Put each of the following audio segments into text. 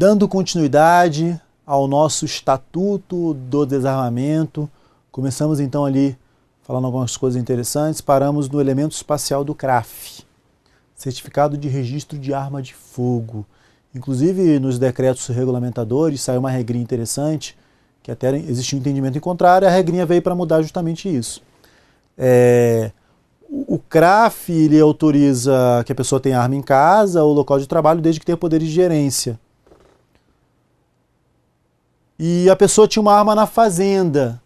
Dando continuidade ao nosso Estatuto do Desarmamento, começamos então ali falando algumas coisas interessantes, paramos no elemento espacial do CRAF, Certificado de Registro de Arma de Fogo. Inclusive nos decretos regulamentadores saiu uma regrinha interessante, que até existia um entendimento em contrário, a regrinha veio para mudar justamente isso. O CRAF ele autoriza que a pessoa tenha arma em casa ou local de trabalho desde que tenha poderes de gerência. E a pessoa tinha uma arma na fazenda.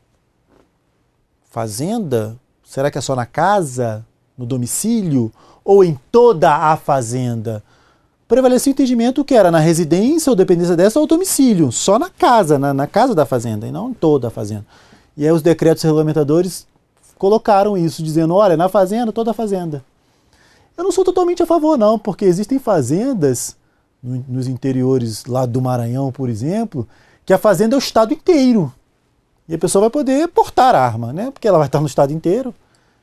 Fazenda? Será que é só na casa? No domicílio? Ou em toda a fazenda? Prevalecia o entendimento que era na residência ou dependência dessa ou domicílio. Só na casa, na casa da fazenda, e não em toda a fazenda. E aí os decretos regulamentadores colocaram isso, dizendo, olha, na fazenda, toda a fazenda. Eu não sou totalmente a favor, não, porque existem fazendas, nos interiores lá do Maranhão, por exemplo, que a fazenda é o estado inteiro. E a pessoa vai poder portar arma, né? Porque ela vai estar no estado inteiro.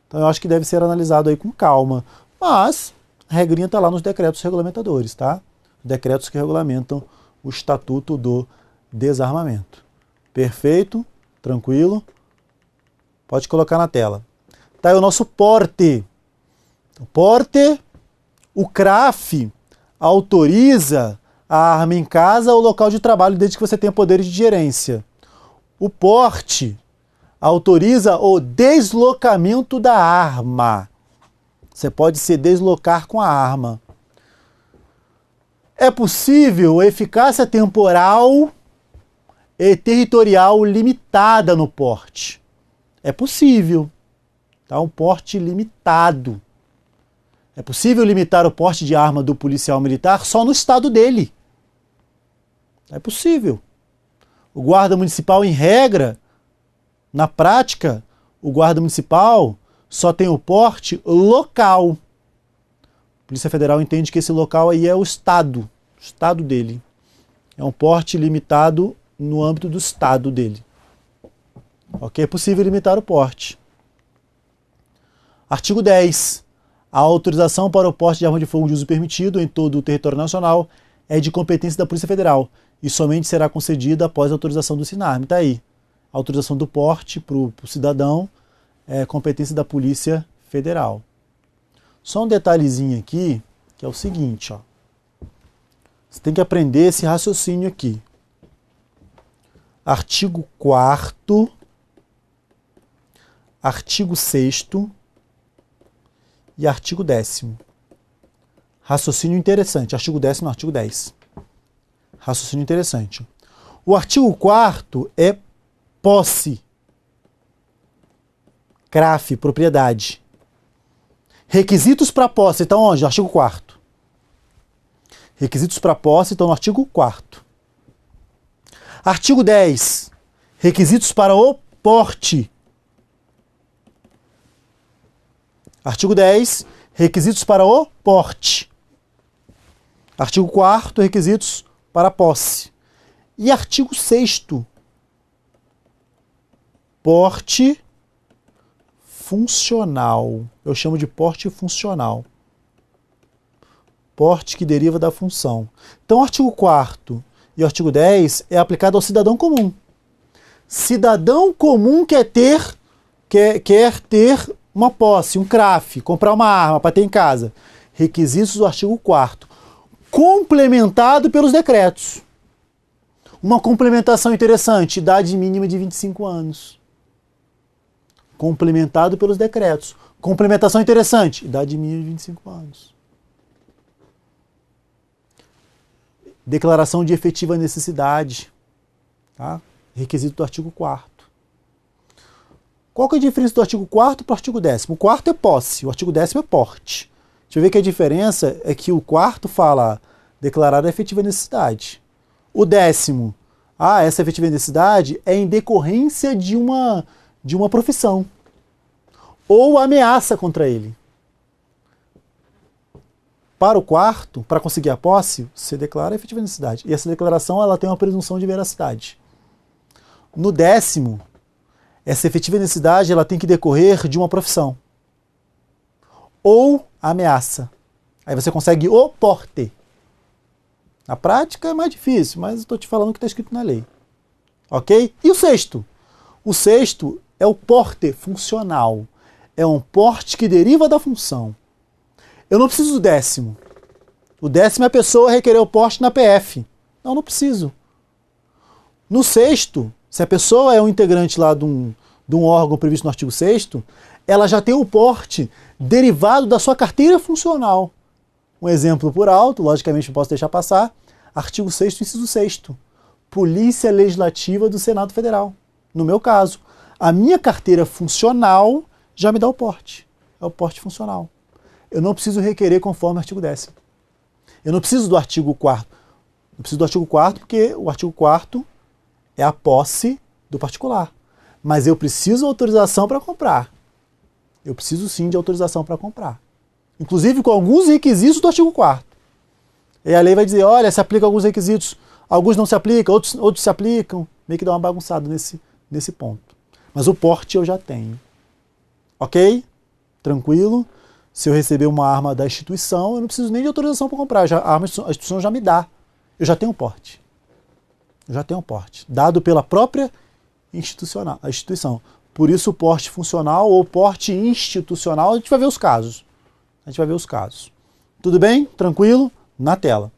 Então eu acho que deve ser analisado aí com calma. Mas a regrinha está lá nos decretos regulamentadores, tá? Decretos que regulamentam o Estatuto do Desarmamento. Perfeito? Tranquilo? Pode colocar na tela. Tá aí o nosso porte. O porte, o CRAF autoriza a arma em casa ou local de trabalho desde que você tenha poderes de gerência. O porte autoriza o deslocamento da arma. Você pode se deslocar com a arma. É possível eficácia temporal e territorial limitada no porte. É possível. Tá? Um porte limitado. É possível limitar o porte de arma do policial militar só no estado dele. É possível. O guarda municipal, em regra, na prática, o guarda municipal só tem o porte local. A Polícia Federal entende que esse local aí é o estado dele. É um porte limitado no âmbito do estado dele. Ok? É possível limitar o porte. Artigo 10. A autorização para o porte de arma de fogo de uso permitido em todo o território nacional é de competência da Polícia Federal e somente será concedida após a autorização do SINARM. Está aí. A autorização do porte para o cidadão é competência da Polícia Federal. Só um detalhezinho aqui, que é o seguinte, ó. Você tem que aprender esse raciocínio aqui. Artigo 4º, artigo 6º e artigo 10º. Raciocínio interessante. Artigo 10º no artigo 10. Raciocínio interessante. O artigo 4º é posse. CRAF, propriedade. Requisitos para posse estão onde? No artigo 4º. Requisitos para posse estão no artigo 4º. Artigo 10. Requisitos para o porte. Artigo 10. Requisitos para o porte. Artigo 4º. Requisitos para posse. E artigo 6º. Porte funcional. Eu chamo de porte funcional. Porte que deriva da função. Então, o artigo 4º e o artigo 10 é aplicado ao cidadão comum. Cidadão comum quer ter uma posse, um CRAF, comprar uma arma para ter em casa. Requisitos do artigo 4º. Complementado pelos decretos. Uma complementação interessante, idade mínima de 25 anos. Complementado pelos decretos. Complementação interessante, idade mínima de 25 anos. Declaração de efetiva necessidade. Tá? Requisito do artigo 4º. Qual que é a diferença do artigo 4º para o artigo 10º? O 4º é posse, o artigo 10º é porte. Deixa eu ver que a diferença é que o 4º fala declarar a efetiva necessidade. O 10º, essa efetiva necessidade é em decorrência de uma profissão ou ameaça contra ele. Para o 4º, para conseguir a posse, você declara a efetiva necessidade. E essa declaração ela tem uma presunção de veracidade. No 10º, essa efetiva necessidade ela tem que decorrer de uma profissão ou ameaça. Aí você consegue o porte. Na prática é mais difícil, mas estou te falando o que está escrito na lei. Ok? E o sexto? O sexto é o porte funcional. É um porte que deriva da função. Eu não preciso do décimo. O décimo é a pessoa requerer o porte na PF. Não, não preciso. No sexto, se a pessoa é um integrante lá de um órgão previsto no artigo 6º, ela já tem o porte derivado da sua carteira funcional. Um exemplo por alto, logicamente não posso deixar passar, artigo 6º, inciso 6º. Polícia Legislativa do Senado Federal. No meu caso, a minha carteira funcional já me dá o porte. É o porte funcional. Eu não preciso requerer conforme o artigo 10º. Eu não preciso do artigo 4º. Eu preciso do artigo 4º porque o artigo 4º é a posse do particular. Mas eu preciso de autorização para comprar. Eu preciso sim de autorização para comprar. Inclusive com alguns requisitos do artigo 4º. E a lei vai dizer, olha, se aplica alguns requisitos, alguns não se aplicam, outros se aplicam. Meio que dá uma bagunçada nesse ponto. Mas o porte eu já tenho. Ok? Tranquilo? Se eu receber uma arma da instituição, eu não preciso nem de autorização para comprar. A instituição já me dá. Eu já tenho porte. Eu já tenho porte. Dado pela própria instituição. Por isso o porte funcional ou porte institucional, a gente vai ver os casos. Tudo bem? Tranquilo? Na tela.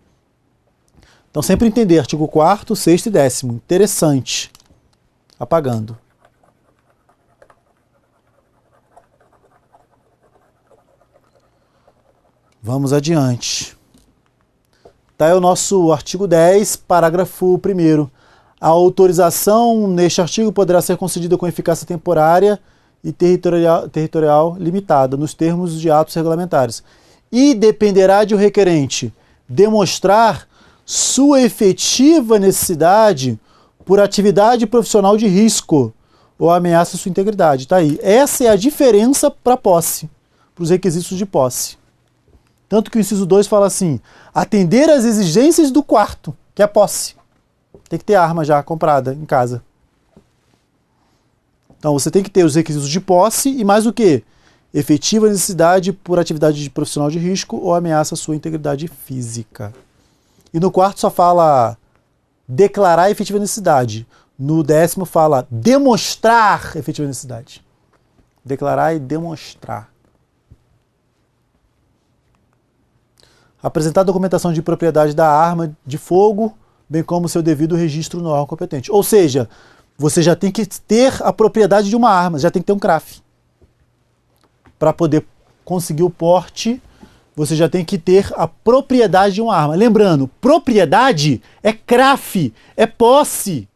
Então sempre entender artigo 4º, 6º e 10º. Interessante. Apagando. Vamos adiante. Tá aí o nosso artigo 10, parágrafo 1º. A autorização neste artigo poderá ser concedida com eficácia temporária e territorial limitada, nos termos de atos regulamentares. E dependerá de o requerente demonstrar sua efetiva necessidade por atividade profissional de risco ou ameaça à sua integridade. Tá aí. Essa é a diferença para posse, para os requisitos de posse. Tanto que o inciso 2 fala assim, atender às exigências do quarto, que é a posse. Tem que ter arma já comprada em casa. Então você tem que ter os requisitos de posse e mais o quê? Efetiva necessidade por atividade de profissional de risco ou ameaça à sua integridade física. E no quarto só fala declarar efetiva necessidade. No 10º fala demonstrar efetiva necessidade. Declarar e demonstrar. Apresentar documentação de propriedade da arma de fogo, bem como seu devido registro no órgão competente. Ou seja, você já tem que ter a propriedade de uma arma, já tem que ter um CRAF. Para poder conseguir o porte, você já tem que ter a propriedade de uma arma. Lembrando, propriedade é CRAF, é posse.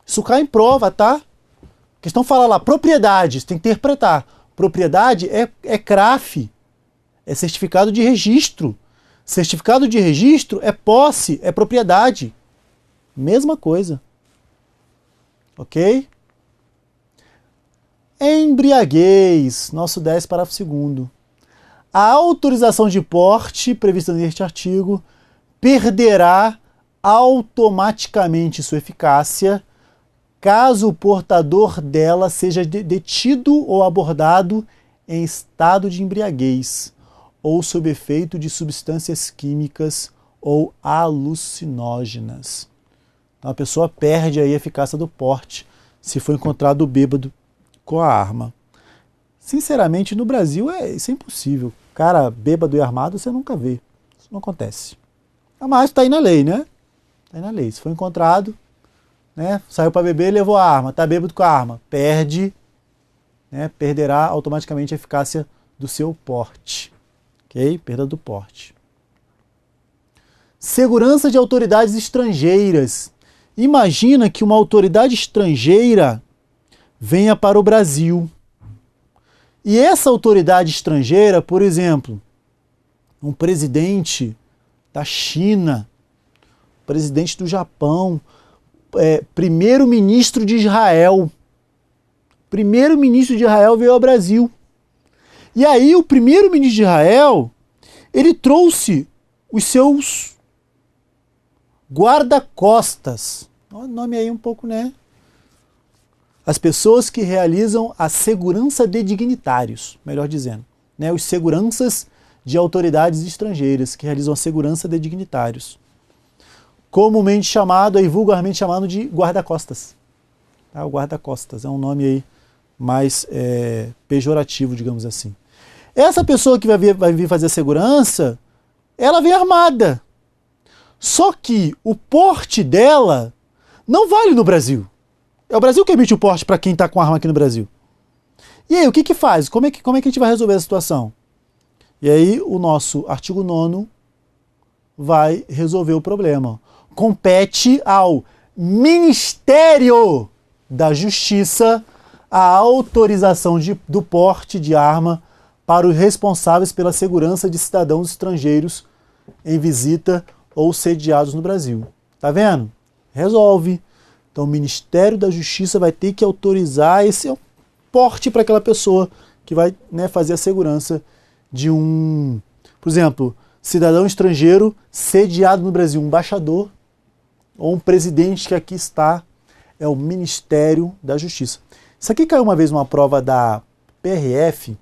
Isso cai em prova, tá? A questão fala lá, propriedade, você tem que interpretar. Propriedade é CRAF, é certificado de registro. Certificado de registro é posse, é propriedade. Mesma coisa. Ok? Embriaguez, nosso 10, parágrafo 2º. A autorização de porte prevista neste artigo perderá automaticamente sua eficácia caso o portador dela seja detido ou abordado em estado de embriaguez ou sob efeito de substâncias químicas ou alucinógenas. Então a pessoa perde aí a eficácia do porte se for encontrado bêbado com a arma. Sinceramente, no Brasil isso é impossível. Cara bêbado e armado você nunca vê. Isso não acontece. Mas está aí na lei, né? Está aí na lei. Se for encontrado, né, saiu para beber e levou a arma, está bêbado com a arma, perde, né, perderá automaticamente a eficácia do seu porte. Ok? Perda do porte. Segurança de autoridades estrangeiras. Imagina que uma autoridade estrangeira venha para o Brasil. E essa autoridade estrangeira, por exemplo, um presidente da China, presidente do Japão, primeiro-ministro de Israel. Primeiro-ministro de Israel veio ao Brasil. E aí o primeiro-ministro de Israel, ele trouxe os seus guarda-costas. O nome aí um pouco, né? As pessoas que realizam a segurança de dignitários, melhor dizendo. Né? Os seguranças de autoridades estrangeiras que realizam a segurança de dignitários. comumente chamado, aí vulgarmente chamado de guarda-costas. Tá? O guarda-costas é um nome aí mais pejorativo, digamos assim. Essa pessoa que vai vir fazer a segurança, ela vem armada. Só que o porte dela não vale no Brasil. É o Brasil que emite o porte para quem está com arma aqui no Brasil. E aí, o que faz? Como é que a gente vai resolver a situação? E aí, o nosso artigo 9º vai resolver o problema. Compete ao Ministério da Justiça a autorização do porte de arma para os responsáveis pela segurança de cidadãos estrangeiros em visita ou sediados no Brasil. Tá vendo? Resolve. Então o Ministério da Justiça vai ter que autorizar esse porte para aquela pessoa que vai, né, fazer a segurança de um, por exemplo, cidadão estrangeiro sediado no Brasil, um embaixador ou um presidente que aqui está, é o Ministério da Justiça. Isso aqui caiu uma vez numa prova da PRF,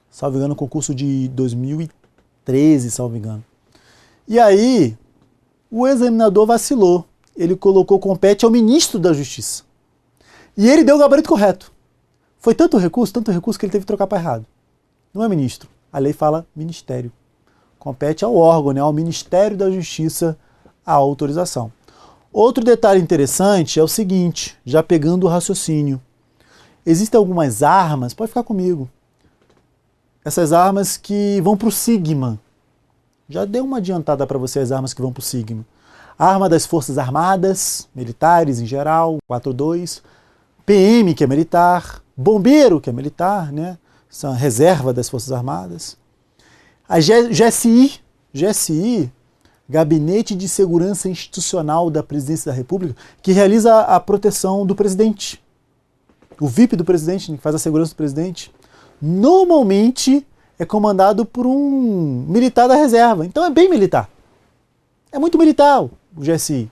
salvo engano, no concurso de 2013, salvo engano. E aí, o examinador vacilou. Ele colocou compete ao ministro da Justiça. E ele deu o gabarito correto. Foi tanto recurso que ele teve que trocar para errado. Não é ministro. A lei fala ministério. Compete ao órgão, né, ao Ministério da Justiça, a autorização. Outro detalhe interessante é o seguinte, já pegando o raciocínio. Existem algumas armas, pode ficar comigo, essas armas que vão para o Sigma. Já dei uma adiantada para você as armas que vão para o Sigma. Arma das Forças Armadas, militares em geral, 4.2, PM, que é militar, bombeiro, que é militar, né? São a reserva das Forças Armadas. A GSI, Gabinete de Segurança Institucional da Presidência da República, que realiza a proteção do presidente. O VIP do presidente, que faz a segurança do presidente, normalmente é comandado por um militar da reserva. Então é bem militar. É muito militar o GSI.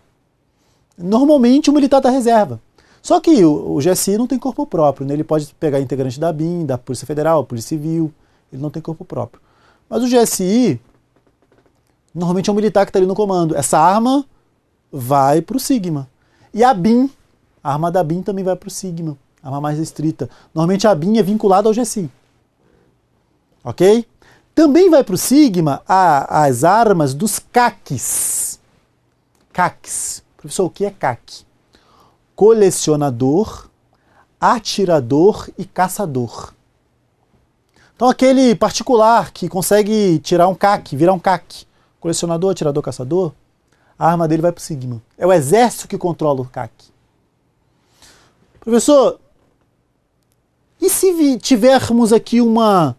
Normalmente o militar da reserva. Só que o GSI não tem corpo próprio, né? Ele pode pegar integrante da BIM, da Polícia Federal, Polícia Civil, ele não tem corpo próprio. Mas o GSI, normalmente é um militar que está ali no comando. Essa arma vai para o Sigma. E a BIM, a arma da BIM também vai para o Sigma, a arma mais restrita. Normalmente a BIM é vinculada ao GSI. Ok? Também vai para o Sigma as armas dos CACs. CACs. Professor, o que é CAC? Colecionador, atirador e caçador. Então aquele particular que consegue tirar um CAC, virar um CAC, colecionador, atirador, caçador, a arma dele vai para o Sigma. É o exército que controla o CAC. Professor, e se tivermos aqui uma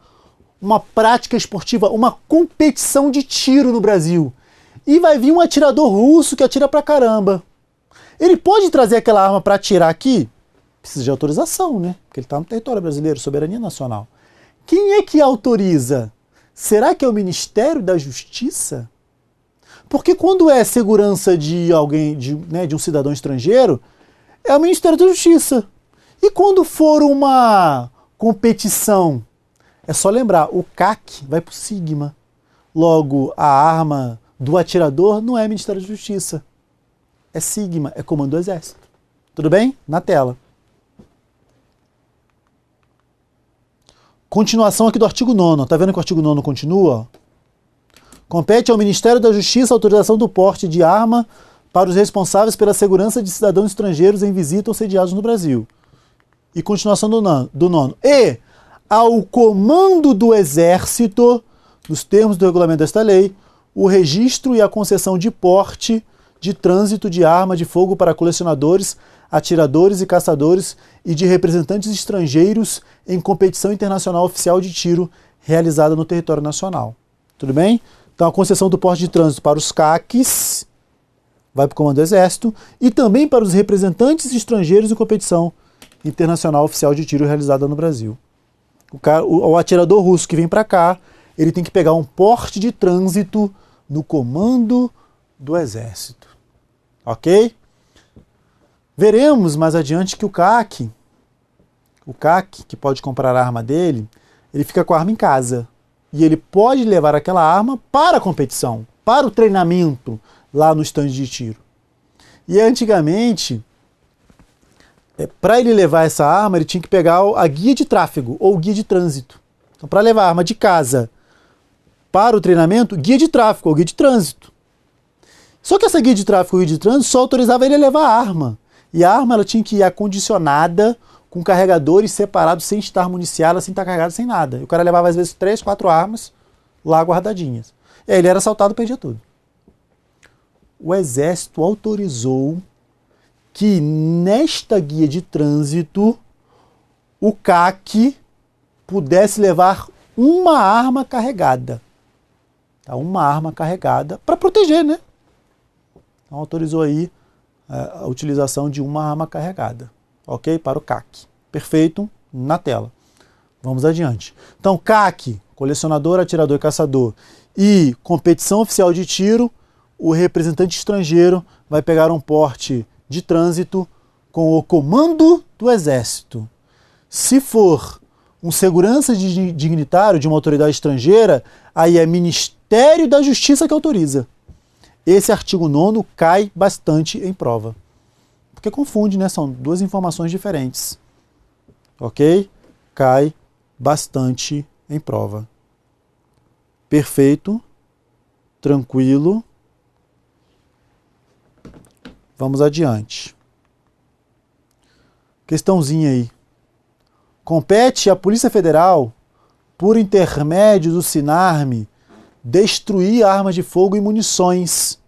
prática esportiva, uma competição de tiro no Brasil, e vai vir um atirador russo que atira pra caramba? Ele pode trazer aquela arma para atirar aqui? Precisa de autorização, né? Porque ele está no território brasileiro, soberania nacional. Quem é que autoriza? Será que é o Ministério da Justiça? Porque quando é segurança de alguém, de um cidadão estrangeiro, é o Ministério da Justiça. E quando for uma competição, é só lembrar, o CAC vai para o Sigma. Logo, a arma do atirador não é Ministério da Justiça. É Sigma, é Comando do Exército. Tudo bem? Na tela. Continuação aqui do artigo 9º. Tá vendo que o artigo 9º continua? Compete ao Ministério da Justiça a autorização do porte de arma para os responsáveis pela segurança de cidadãos estrangeiros em visita ou sediados no Brasil. E continuação do 9º. E ao Comando do Exército, nos termos do regulamento desta lei, o registro e a concessão de porte de trânsito de arma de fogo para colecionadores, atiradores e caçadores e de representantes estrangeiros em competição internacional oficial de tiro realizada no território nacional. Tudo bem? Então a concessão do porte de trânsito para os CACs vai para o Comando do Exército e também para os representantes estrangeiros em competição internacional oficial de tiro realizada no Brasil. O atirador russo que vem para cá, ele tem que pegar um porte de trânsito no Comando do Exército. Ok? Veremos mais adiante que o CAC, que pode comprar a arma dele, ele fica com a arma em casa. E ele pode levar aquela arma para a competição, para o treinamento lá no estande de tiro. E antigamente, para ele levar essa arma, ele tinha que pegar a guia de tráfego ou guia de trânsito. Então, para levar a arma de casa para o treinamento, guia de tráfego ou guia de trânsito. Só que essa guia de tráfego ou guia de trânsito só autorizava ele a levar a arma. E a arma ela tinha que ir acondicionada, com carregadores separados, sem estar municiada, sem estar carregada, sem nada. E o cara levava às vezes 3, 4 armas lá guardadinhas. E aí ele era assaltado e perdia tudo. O Exército autorizou que nesta guia de trânsito o CAC pudesse levar uma arma carregada. Tá? Uma arma carregada para proteger, né? Então autorizou aí a utilização de uma arma carregada. Ok? Para o CAC. Perfeito? Na tela. Vamos adiante. Então, CAC, colecionador, atirador e caçador, e competição oficial de tiro, o representante estrangeiro vai pegar um porte de trânsito com o comando do Exército. Se for um segurança dignitário de uma autoridade estrangeira, aí é Ministério da Justiça que autoriza. Esse artigo 9º cai bastante em prova. Porque confunde, né? São duas informações diferentes. Ok? Cai bastante em prova. Perfeito. Tranquilo. Vamos adiante. Questãozinha aí. Compete à Polícia Federal, por intermédio do SINARME, destruir armas de fogo e munições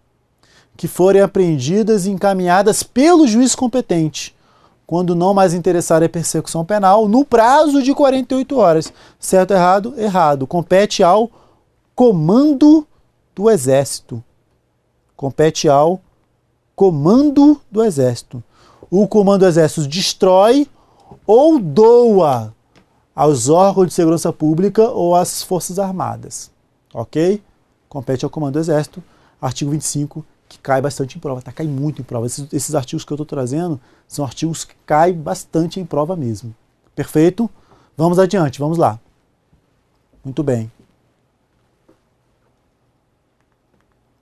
que forem apreendidas e encaminhadas pelo juiz competente, quando não mais interessar a persecução penal, no prazo de 48 horas. Certo ou errado? Errado. Compete ao comando do Exército. Compete ao comando do Exército. O comando do Exército destrói ou doa aos órgãos de segurança pública ou às Forças Armadas. Ok? Compete ao comando do Exército. Artigo 25, que cai bastante em prova. Tá, cai muito em prova. Esses artigos que eu estou trazendo são artigos que caem bastante em prova mesmo. Perfeito? Vamos adiante, vamos lá. Muito bem.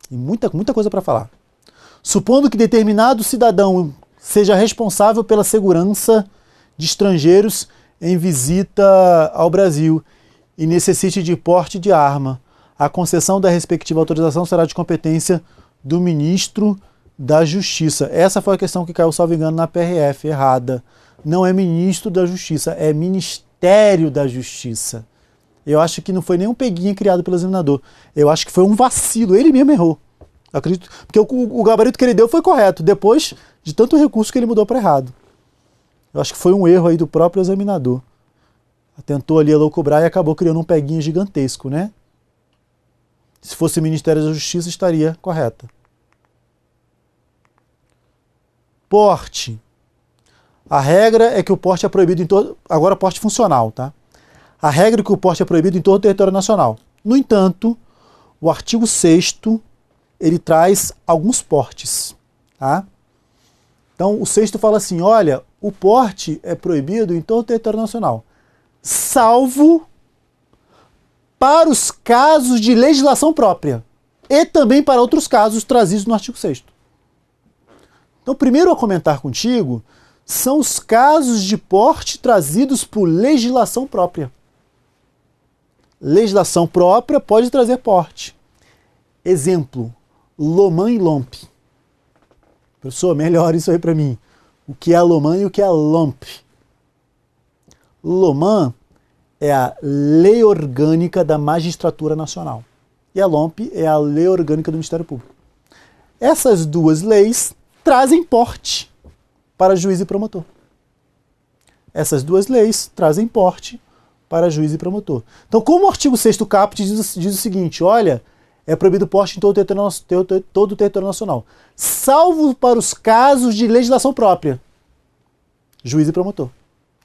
E muita coisa para falar. Supondo que determinado cidadão seja responsável pela segurança de estrangeiros em visita ao Brasil e necessite de porte de arma, a concessão da respectiva autorização será de competência do ministro da Justiça. Essa foi a questão que caiu, salvo engano, na PRF, errada. Não é ministro da Justiça, é Ministério da Justiça. Eu acho que não foi nem um peguinha criado pelo examinador. Eu acho que foi um vacilo, ele mesmo errou. Eu acredito, porque o gabarito que ele deu foi correto, depois de tanto recurso que ele mudou para errado. Eu acho que foi um erro aí do próprio examinador. Tentou ali loucobrar e acabou criando um peguinha gigantesco, né? Se fosse o Ministério da Justiça, estaria correta. Porte. A regra é que o porte é proibido em todo... Agora, porte funcional, tá? A regra é que o porte é proibido em todo o território nacional. No entanto, o artigo 6º, ele traz alguns portes, tá? Então, o 6º fala assim, olha, o porte é proibido em todo o território nacional, salvo para os casos de legislação própria e também para outros casos trazidos no artigo 6º. Então, o primeiro a comentar contigo são os casos de porte trazidos por legislação própria. Legislação própria pode trazer porte. Exemplo, Loman e Lomp. Professor, melhora isso aí para mim. O que é a Loman e o que é a Lomp? Loman é a Lei Orgânica da Magistratura Nacional. E a Lomp é a Lei Orgânica do Ministério Público. Essas duas leis trazem porte para juiz e promotor. Essas duas leis trazem porte para juiz e promotor. Então, como o artigo 6º caput diz o seguinte, olha, é proibido porte em todo o território nacional, salvo para os casos de legislação própria. Juiz e promotor.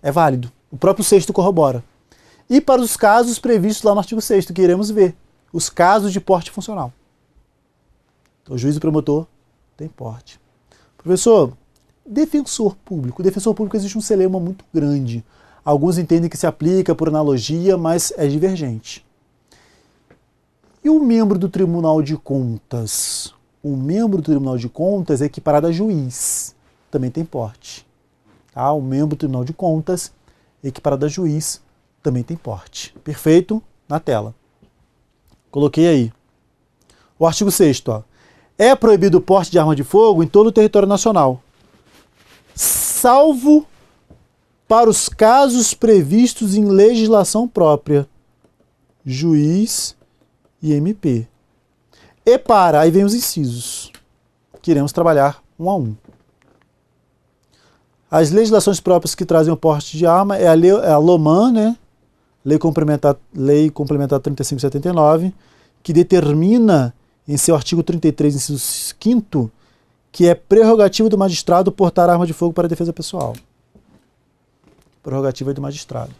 É válido. O próprio 6º corrobora. E para os casos previstos lá no artigo 6º, que iremos ver. Os casos de porte funcional. Então, juiz e promotor tem porte. Professor, defensor público. Defensor público existe um celeuma muito grande. Alguns entendem que se aplica por analogia, mas é divergente. E o membro do Tribunal de Contas? um membro do Tribunal de Contas é equiparado a juiz, também tem porte. Tá? Um membro do Tribunal de Contas equiparado a juiz, também tem porte. Perfeito? Na tela. Coloquei aí. O artigo 6º, ó. É proibido o porte de arma de fogo em todo o território nacional, salvo para os casos previstos em legislação própria, juiz e MP. E para, aí vem os incisos, que iremos trabalhar um a um. As legislações próprias que trazem o porte de arma é a LOMAN, né? Lei Complementar 3579, que determina em seu artigo 33, inciso 5º, que é prerrogativa do magistrado portar arma de fogo para defesa pessoal. Prerrogativa do magistrado.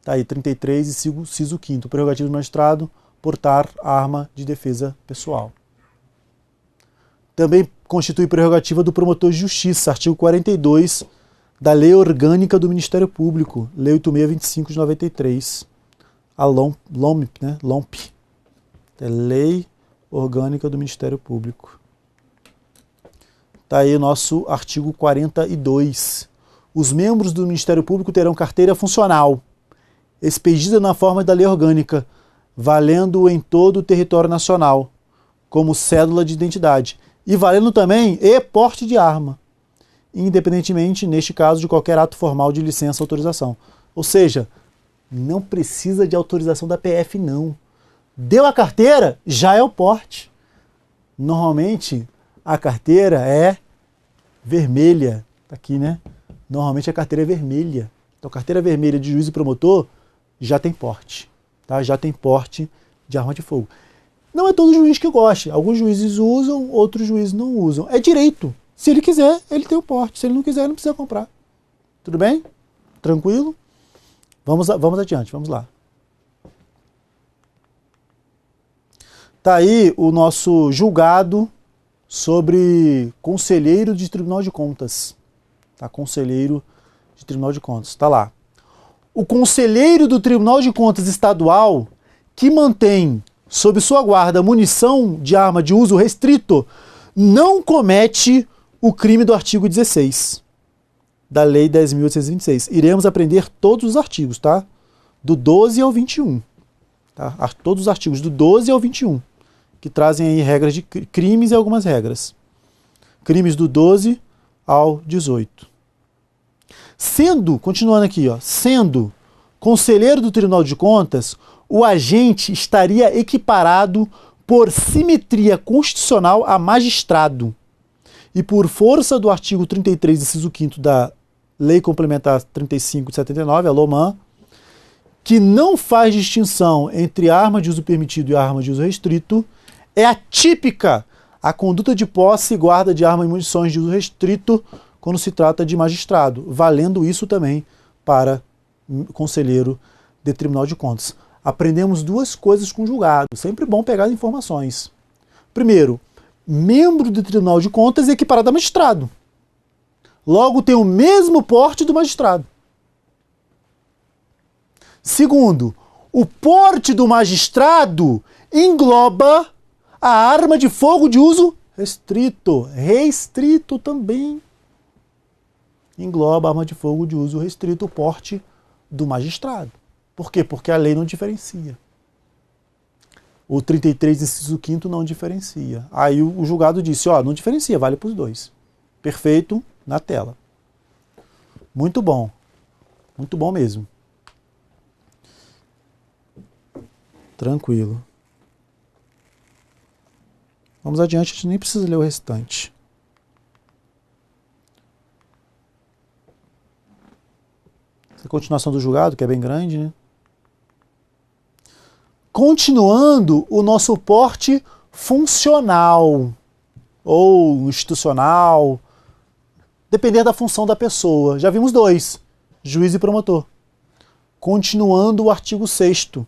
Tá aí, 33, inciso 5º, prerrogativa do magistrado portar arma de defesa pessoal. Também constitui prerrogativa do promotor de justiça, artigo 42 da Lei Orgânica do Ministério Público, Lei 8625 de 93, a LOMP, né? LOMP. É Lei Orgânica do Ministério Público. Está aí o nosso artigo 42. Os membros do Ministério Público terão carteira funcional, expedida na forma da Lei Orgânica, valendo em todo o território nacional, como cédula de identidade, e valendo também porte de arma, independentemente, neste caso, de qualquer ato formal de licença ou autorização. Ou seja, não precisa de autorização da PF, não. Deu a carteira, já é o porte. Normalmente, a carteira é vermelha. Tá aqui, né? Normalmente a carteira é vermelha. Então, carteira vermelha de juiz e promotor já tem porte. Tá? Já tem porte de arma de fogo. Não é todo juiz que gosta. Alguns juízes usam, outros juízes não usam. É direito. Se ele quiser, ele tem o porte. Se ele não quiser, ele não precisa comprar. Tudo bem? Tranquilo? Vamos adiante, vamos lá. Tá aí o nosso julgado sobre conselheiro de Tribunal de Contas. Tá? Conselheiro de Tribunal de Contas. Tá lá. O conselheiro do Tribunal de Contas Estadual que mantém sob sua guarda munição de arma de uso restrito não comete o crime do artigo 16 da Lei 10.826. Iremos aprender todos os artigos, tá? Do 12 ao 21. Tá? Todos os artigos do 12 ao 21, que trazem aí regras de crimes e algumas regras. Crimes do 12 ao 18. Sendo, continuando aqui, ó, sendo conselheiro do Tribunal de Contas, o agente estaria equiparado por simetria constitucional a magistrado e por força do artigo 33, inciso 5º da Lei Complementar 35 de 79, a LOMAN, que não faz distinção entre arma de uso permitido e arma de uso restrito, é atípica a conduta de posse e guarda de arma e munições de uso restrito quando se trata de magistrado, valendo isso também para conselheiro de Tribunal de Contas. Aprendemos duas coisas com o julgado, sempre bom pegar as informações. Primeiro, membro do Tribunal de Contas é equiparado a magistrado. Logo, tem o mesmo porte do magistrado. Segundo, o porte do magistrado engloba a arma de fogo de uso restrito. Restrito também. Engloba a arma de fogo de uso restrito, o porte do magistrado. Por quê? Porque a lei não diferencia. O 33, inciso 5º, não diferencia. Aí o julgado disse, ó, não diferencia, vale para os dois. Perfeito, na tela. Muito bom mesmo. Tranquilo. Vamos adiante, a gente nem precisa ler o restante. Essa é a continuação do julgado, que é bem grande, né? Continuando o nosso porte funcional ou institucional, depender da função da pessoa. Já vimos dois, juiz e promotor. Continuando o artigo 6º.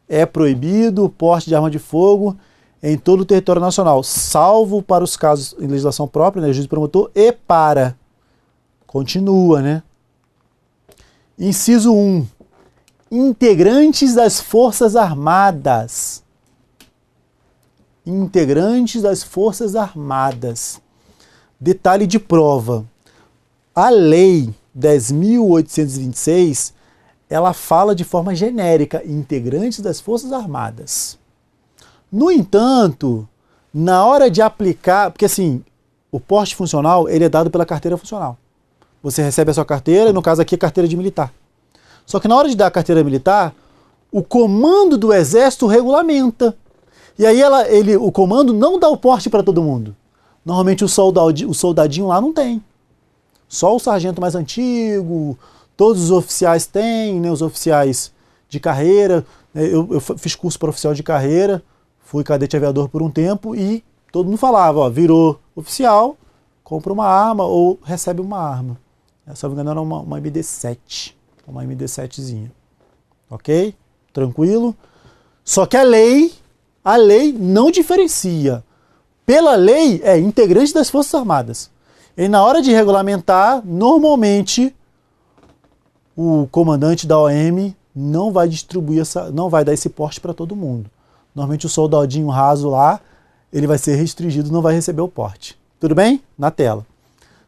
É proibido o porte de arma de fogo em todo o território nacional, salvo para os casos em legislação própria, né, juiz e promotor, e para. Continua, né? Inciso 1. Integrantes das Forças Armadas. integrantes das Forças Armadas. Detalhe de prova. A Lei 10.826, ela fala de forma genérica, integrantes das Forças Armadas. No entanto, na hora de aplicar, porque assim, o porte funcional, ele é dado pela carteira funcional. Você recebe a sua carteira, no caso aqui a carteira de militar. Só que na hora de dar a carteira militar, o comando do Exército regulamenta. E aí o comando não dá o porte para todo mundo. Normalmente o soldadinho lá não tem. Só o sargento mais antigo, todos os oficiais têm, né, os oficiais de carreira. Eu fiz curso para oficial de carreira, fui cadete aviador por um tempo e todo mundo falava, ó, virou oficial, compra uma arma ou recebe uma arma. Se não me engano era uma MD-7, uma MD-7zinha. Ok? Tranquilo? Só que a lei não diferencia. Pela lei, é integrante das Forças Armadas. E na hora de regulamentar, normalmente, o comandante da OM não vai distribuir não vai dar esse porte para todo mundo. Normalmente o soldadinho raso lá, ele vai ser restringido, não vai receber o porte. Tudo bem? Na tela.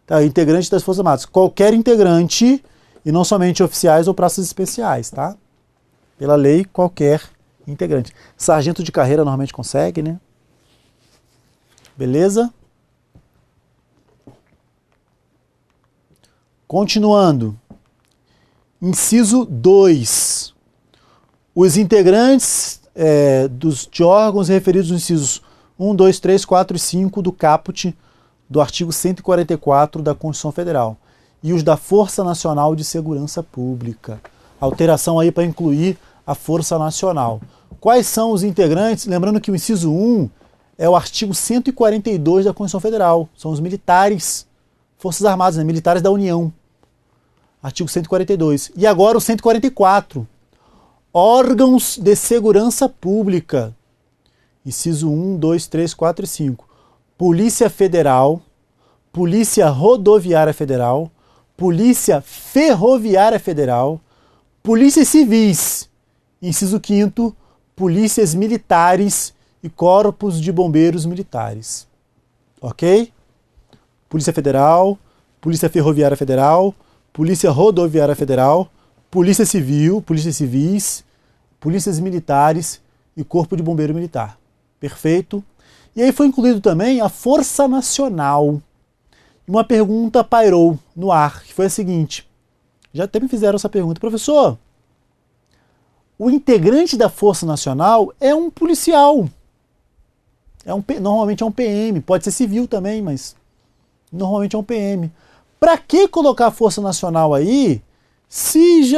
Tá, integrante das Forças Armadas. Qualquer integrante, e não somente oficiais ou praças especiais, tá? Pela lei, qualquer integrante. Sargento de carreira normalmente consegue, né? Beleza? Continuando. Inciso 2. Os integrantes de órgãos referidos nos incisos 1, 2, 3, 4 e 5 do caput do artigo 144 da Constituição Federal e os da Força Nacional de Segurança Pública. Alteração aí para incluir a Força Nacional. Quais são os integrantes? Lembrando que o inciso 1 é o artigo 142 da Constituição Federal. São os militares, Forças Armadas, né? Militares da União. Artigo 142. E agora o 144. Órgãos de Segurança Pública. Inciso 1, 2, 3, 4 e 5. Polícia Federal, Polícia Rodoviária Federal, Polícia Ferroviária Federal, Polícias Civis. Inciso 5º, Polícias Militares e Corpos de Bombeiros Militares. Ok? Polícia Federal, Polícia Ferroviária Federal, Polícia Rodoviária Federal, Polícia Civil, Polícias Civis, Polícias Militares e Corpo de Bombeiro Militar. Perfeito? E aí foi incluído também a Força Nacional. Uma pergunta pairou no ar, que foi a seguinte. Já até me fizeram essa pergunta. Professor, o integrante da Força Nacional é um policial. Normalmente é um PM, pode ser civil também, mas normalmente é um PM. Para que colocar a Força Nacional aí se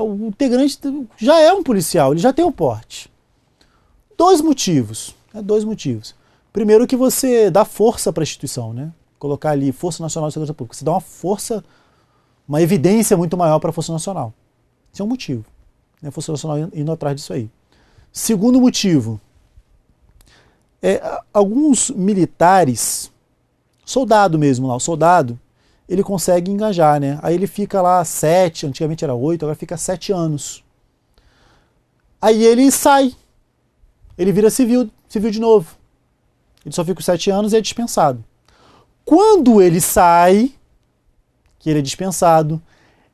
o integrante já é um policial, ele já tem o porte? Dois motivos. Primeiro que você dá força para a instituição, né? Colocar ali Força Nacional de Segurança Pública. Você dá uma força, uma evidência muito maior para a Força Nacional. Esse é um motivo. A Força Nacional indo atrás disso aí. Segundo motivo, alguns militares, soldado mesmo lá, o soldado, ele consegue engajar, né? Aí ele fica lá 7, antigamente era 8, agora fica 7 anos. Aí ele sai, ele vira civil de novo. Ele só fica os 7 anos e é dispensado. Quando ele sai, que ele é dispensado,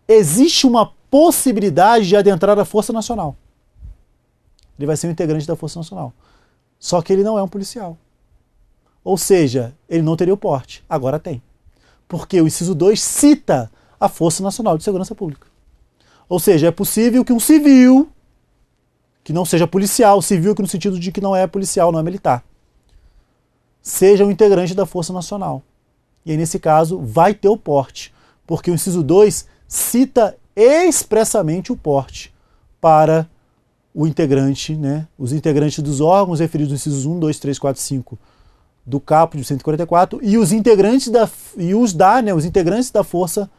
existe uma possibilidade de adentrar a Força Nacional. Ele vai ser um integrante da Força Nacional. Só que ele não é um policial. Ou seja, ele não teria o porte. Agora tem. Porque o inciso 2 cita a Força Nacional de Segurança Pública. Ou seja, é possível que um civil, que não seja policial, civil que no sentido de que não é policial, não é militar, seja um integrante da Força Nacional. E aí, nesse caso, vai ter o porte, porque o inciso 2 cita expressamente o porte para o integrante, né, os integrantes dos órgãos referidos nos incisos 1, 2, 3, 4, 5 do caput de 144 e os integrantes os integrantes da Força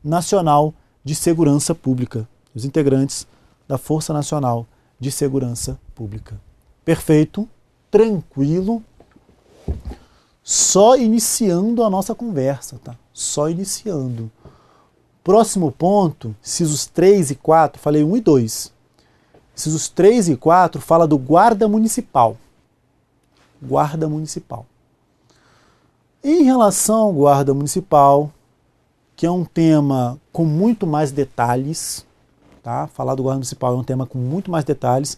Nacional de Segurança Pública. Os integrantes da Força Nacional de Segurança Pública. Perfeito, tranquilo. Só iniciando a nossa conversa, tá? Só iniciando. Próximo ponto, incisos 3 e 4, falei 1 e 2. Incisos 3 e 4 fala do guarda municipal. guarda municipal. Em relação ao guarda municipal, que é um tema com muito mais detalhes, tá? Falar do guarda municipal é um tema com muito mais detalhes.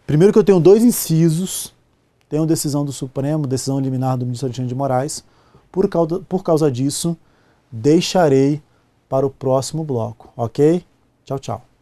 Primeiro que eu tenho 2 incisos, tenho decisão do Supremo, decisão liminar do ministro Alexandre de Moraes. Por causa disso, deixarei para o próximo bloco, ok? Tchau, tchau.